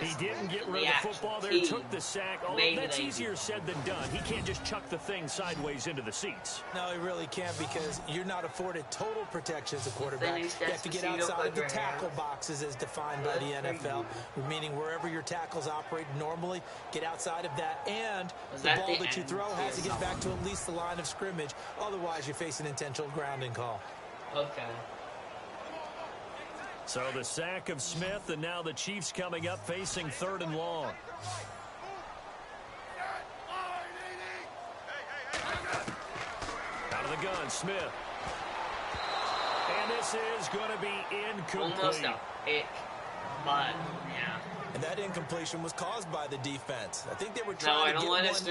He didn't get rid of the football there, took the sack. Although that's easier said than done. He can't just chuck the thing sideways into the seats. No, he really can't, because you're not afforded total protection as a quarterback. You have to get outside of the tackle boxes as defined by the NFL, meaning wherever your tackles operate normally, get outside of that, and the ball that you throw has to get back to at least the line of scrimmage. Otherwise, you face an intentional grounding call. Okay. So the sack of Smith, and now the Chiefs coming up facing 3rd and long. Out of the gun, Smith. And this is going to be incomplete. Almost a pick, but yeah. And that incompletion was caused by the defense. I think they were trying to get one into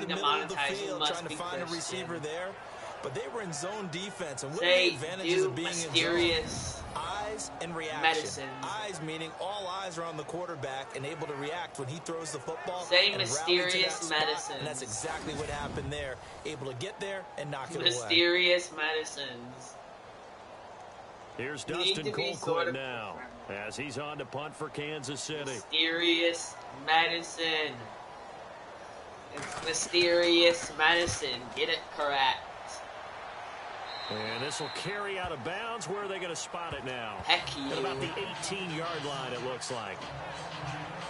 the middle of the field, trying to find a receiver there. But they were in zone defense, and what are the advantages of being in zone? Eyes and reaction. Medicine. Eyes meaning all eyes are on the quarterback and able to react when he throws the football. Say mysterious medicine. And that's exactly what happened there. Able to get there and knock it away. Mysterious medicines. Here's Dustin Colquitt now. As he's on to punt for Kansas City. Mysterious medicine. It's mysterious medicine. Get it correct. And this will carry out of bounds. Where are they going to spot it now? Heck you. At about the 18-yard line, it looks like.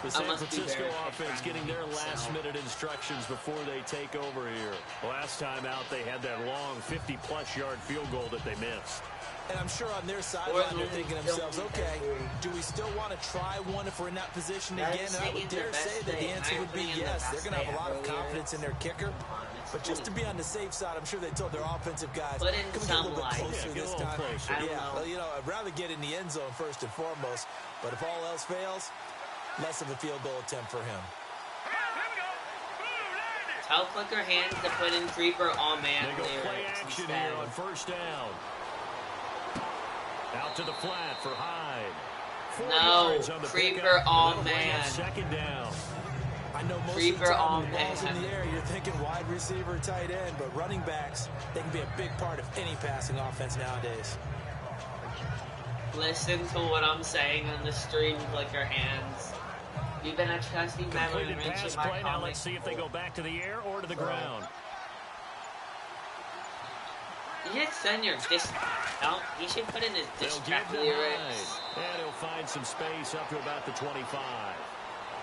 The San Francisco offense getting their last-minute instructions before they take over here. Last time out, they had that long 50-plus yard field goal that they missed. And I'm sure on their sideline they're thinking to themselves, okay, do we still want to try one if we're in that position again? And I would dare say that the answer would be yes. They're going to have a lot of confidence in their kicker. But just to be on the safe side, I'm sure they told their offensive guys, come get a little bit closer this time. Yeah, well, you know, I'd rather get in the end zone first and foremost. But if all else fails, less of a field goal attempt for him. Tell Clicker Hands to put in creeper on man. They go play action here on first down. Out to the flat for Hyde. No, creeper on man. Second down. I know most creeper of the time on when the ball's man. in the air, you're thinking wide receiver, tight end, but running backs, they can be a big part of any passing offense nowadays. Listen to what I'm saying on the stream, Clicker Hands. You've been a trusty memory. Completed pass play. Now let's see if they go back to the air or to the ground. You should send your he should put in his diss track lyrics. And he'll find some space up to about the 25.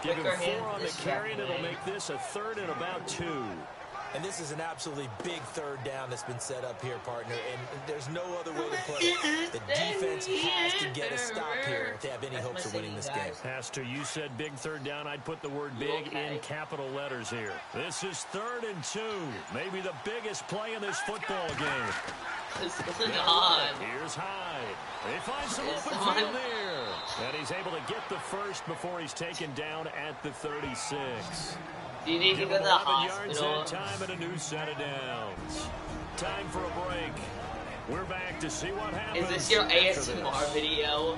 Give him Clicker 4 on the carry, and it'll make this a 3rd and about 2. And this is an absolutely big third down that's been set up here, partner. And there's no other way to put it. The defense has to get a stop here if they have any hopes of winning this game. Pastor, you said big third down. I'd put the word big in capital letters here. This is 3rd and 2. Maybe the biggest play in this football game. What's going on? Here's Hyde. They find some open field here. And he's able to get the first before he's taken down at the 36. Do you need to go to the hospital? Yards time and a new set of downs. Time for a break. We're back to see what happens. Is this your ASMR video?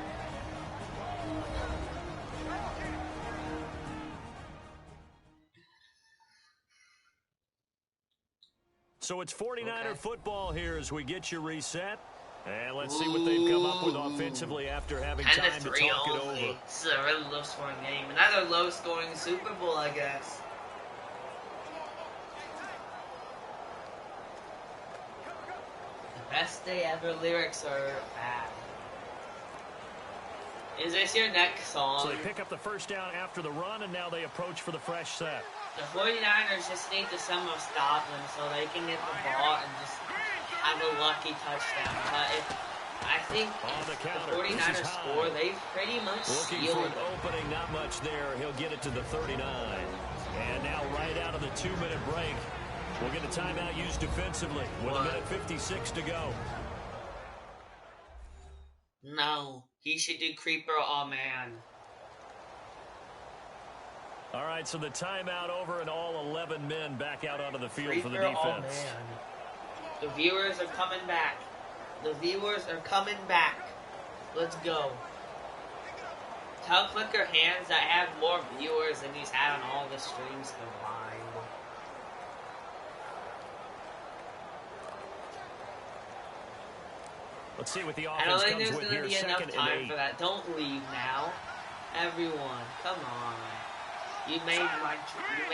So it's 49er football here as we get you reset. And let's see what they've come up with offensively after having time to talk it over. It's a really low-scoring game. Another low-scoring Super Bowl, I guess. Best day ever lyrics are bad. Is this your next song? So they pick up the first down after the run, and now they approach for the fresh set. The 49ers just need to somehow stop them so they can get the ball and just have a lucky touchdown. But I think if the 49ers score, they've pretty much looking for an opening, not much there. He'll get it to the 39. And now right out of the 2-minute break, we'll get a timeout used defensively with 1:56 to go. No, he should do creeper all man. All right, so the timeout over and all 11 men back out onto the field creeper for the defense. All man. The viewers are coming back. The viewers are coming back. Let's go. Tell Clicker Hands I have more viewers than he's had on all the streams combined. Let's see what the I don't offense think comes there's with going to here. be enough Second time and 8. for that. Don't leave now. Everyone, come on. You made my happy. You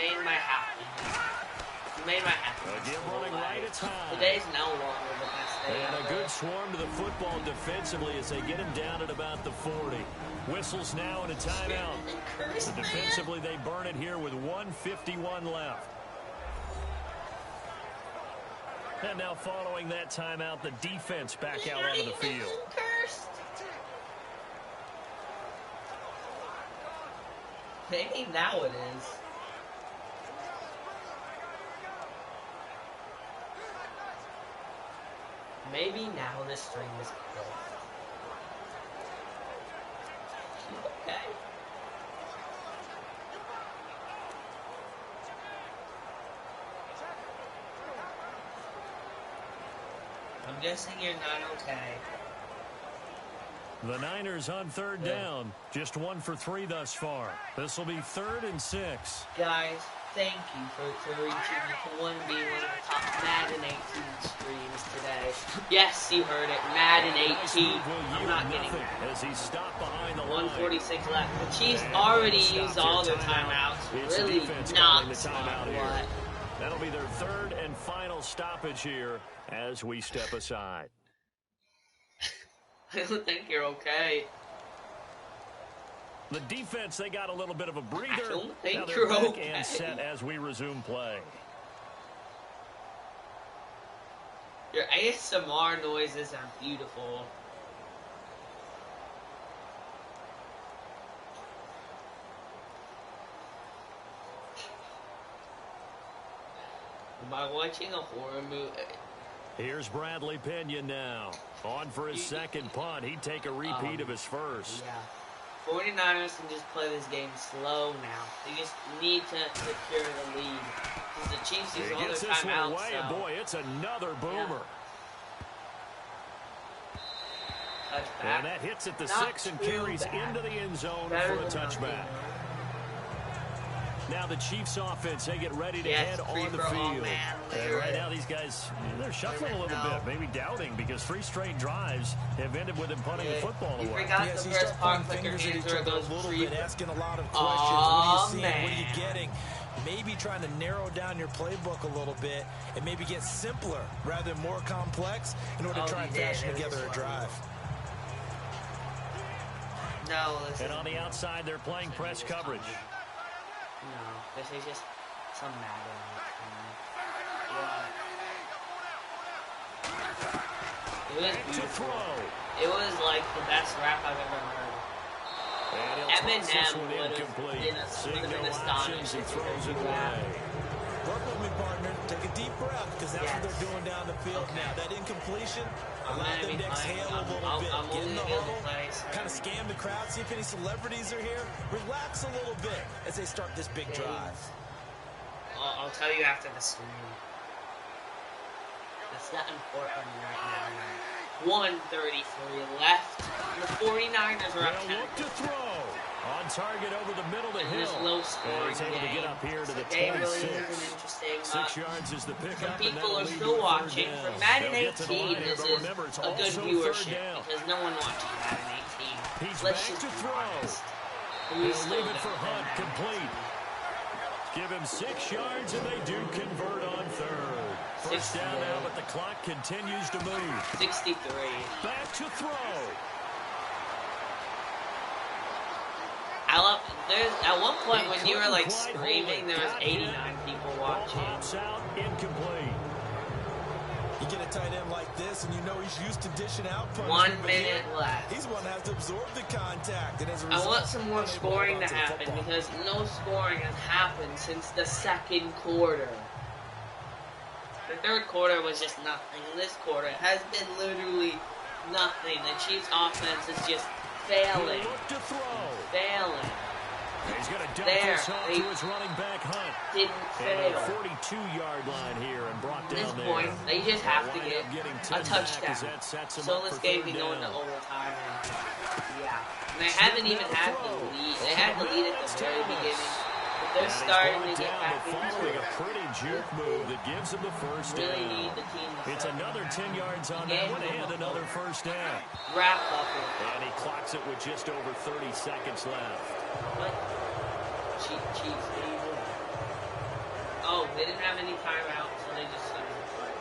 made my happy. Again running right, it's high. Today's no longer the best day And ever. a good swarm to the football defensively as they get him down at about the 40. Whistles now and a timeout. So defensively, they burn it here with 1:51 left. And now following that timeout, the defense back out onto the field. Cursed. Maybe now it is. Maybe now this string is good. Okay. I'm guessing you're not okay. The Niners on third down. Just 1 for 3 thus far. This will be 3rd and 6. Guys, Thank you for reaching to being one of the top Madden 18 streams today. Yes, you heard it, Madden 18. I'm not getting that. As he stopped behind the 146 left. The Chiefs already used all their timeouts. Really not smart. What? That'll be their third and final stoppage here as we step aside. I don't think you're okay. The defense, they got a little bit of a breather. I don't think now you're back okay. And set as we resume play. Your ASMR noises are beautiful. Am I watching a horror movie? Here's Bradley Pinion now. On for his second punt. He'd take a repeat of his first. Yeah. 49ers can just play this game slow now. They just need to secure the lead. Because the Chiefs use all their timeouts. Away, and boy, it's another boomer. Touchback. And that hits at the 6 and carries into the end zone for a touchback. Now the Chiefs offense, they get ready to head on the field. And right now these guys, they're shuffling a little bit, maybe doubting, because 3 straight drives have ended with them punting the football away. You forgot the first part, like your hands are a little bit, asking a lot of questions. What are you seeing? What are you getting? Maybe trying to narrow down your playbook a little bit and maybe get simpler rather than more complex in order to try and fashion together a drive. No, and on the outside, they're playing press coverage. No, this is just some Madden. It was beautiful. It was like the best rap I've ever heard. Eminem would have been astonished if he throws it away. Work with me, partner. Take a deep breath, because that's what they're doing down the field now. That incompletion, allow them to exhale a little bit. Get in the huddle, kind of scan the crowd, see if any celebrities are here. Relax a little bit as they start this big drive. I'll tell you after the stream. That's not important right now. 1:33 left. The 49ers are up 10. Look to throw. On target over the middle to Hill. Low scoring he's able to get up here to the 26. Really 6 yards is the pickup. People are still watching. For Madden 18, this is a good viewership because no one watches Madden 18. He's Let's back just to throw. honest. He'll leave it for Hunt, complete. Give him 6 yards, and they do convert on third. First down now, but the clock continues to move. 63. Back to throw. At one point when you were like screaming, there was 89 people watching. Pops out, incomplete. You get a tight end like this, and you know he's used to dishing out punishment. 1 minute left. He's the one that has to absorb the contact, and as a result, I want some more scoring to happen because no scoring has happened since the second quarter. The third quarter was just nothing. And this quarter has been literally nothing. The Chiefs' offense is just failing. Failing. He's going to dump this off to his running back, Hunt. Didn't fail. 42-yard line here and brought down At this point, they just have to get a touchdown. So this game can go into overtime. And, yeah. And they haven't even had the lead. They had the lead at the very beginning. But they're starting to get back into it. A pretty juke move that gives them the first down. Really need the team to it's another 10 yards on that one and another first down. Wrap up it. And he clocks it with just over 30 seconds left. What? Chiefs. Oh, they didn't have any timeout, so they just started to play.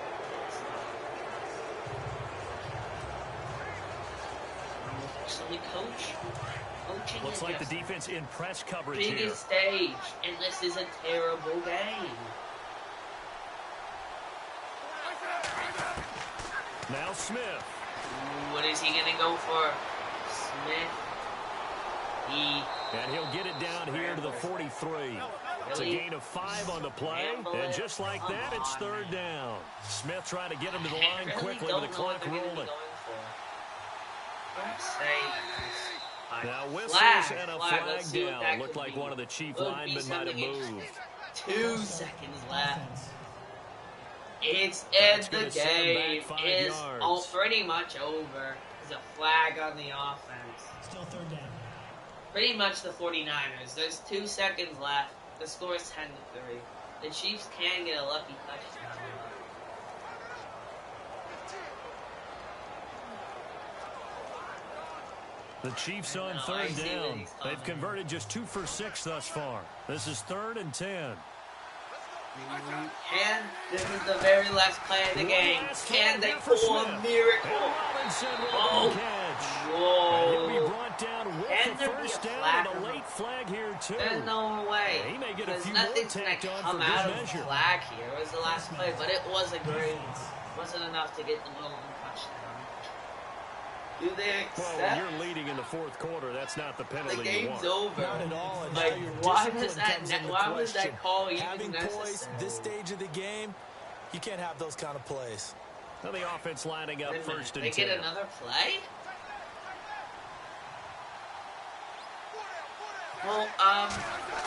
Actually, coaching looks like the defense in press coverage biggest here. Stage, and this is a terrible game. Now Smith. What is he gonna go for? Smith. And he'll get it down here to the 43. It's a gain of 5 on the play, and just like that, it's third down. Smith trying to get him to the line quickly with the clock rolling. Now whistles and a flag down. Looked like one of the Chief linemen might have moved. 2 seconds left. And the game is pretty much over. There's a flag on the offense. Still third down. Pretty much the 49ers. There's 2 seconds left. The score is 10-3. The Chiefs can get a lucky touchdown. The Chiefs on third down. They've converted just 2 for 6 thus far. This is 3rd and 10. And this is the very last play of the game. Can they pull a miracle? Oh, whoa. He'll be brought down with the first down and a late flag here, too. There's no way. He may get a few nothing's more going to tacked come on out for of good measure. flag here. It was the last play, but it was a great. Wasn't enough to get the golden touchdown. Do they accept? Well, when you're leading in the fourth quarter, that's not the penalty the game's you want. over. Not at all. And Like, why was that call even Having necessary? poise this stage of the game, you can't have those kind of plays. Now the offense lining up first and 10. They get another play? Well,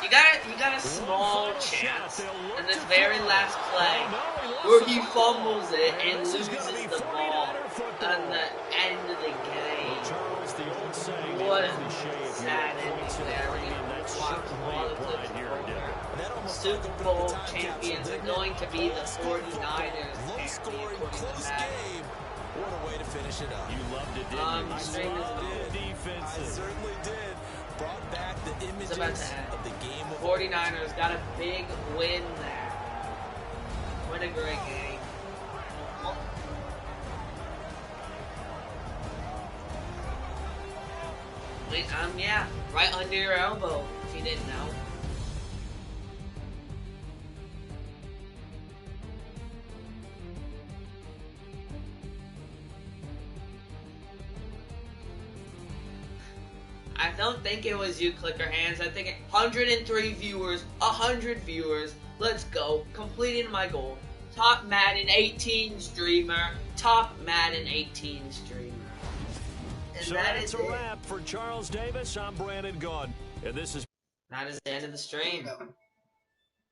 you got a small chance in this very last play where he fumbles it and loses the ball on the end of the game. What a sad ending there when you watch all the clips over. Super Bowl champions are going to be the 49ers. Close game. What a way to finish it up. You loved it, didn't you? I certainly did. Brought back the images of the game. 49ers got a big win there. What a great game. Wait, yeah, right under your elbow, if you didn't know. I don't think it was you, Clicker Hands. I think 103 viewers, 100 viewers. Let's go. Completing my goal. Top Madden 18 streamer. Top Madden 18 streamer. And so that that's is a wrap for Charles Davis. I'm Brandon Gaudin. And this is... That is the end of the stream.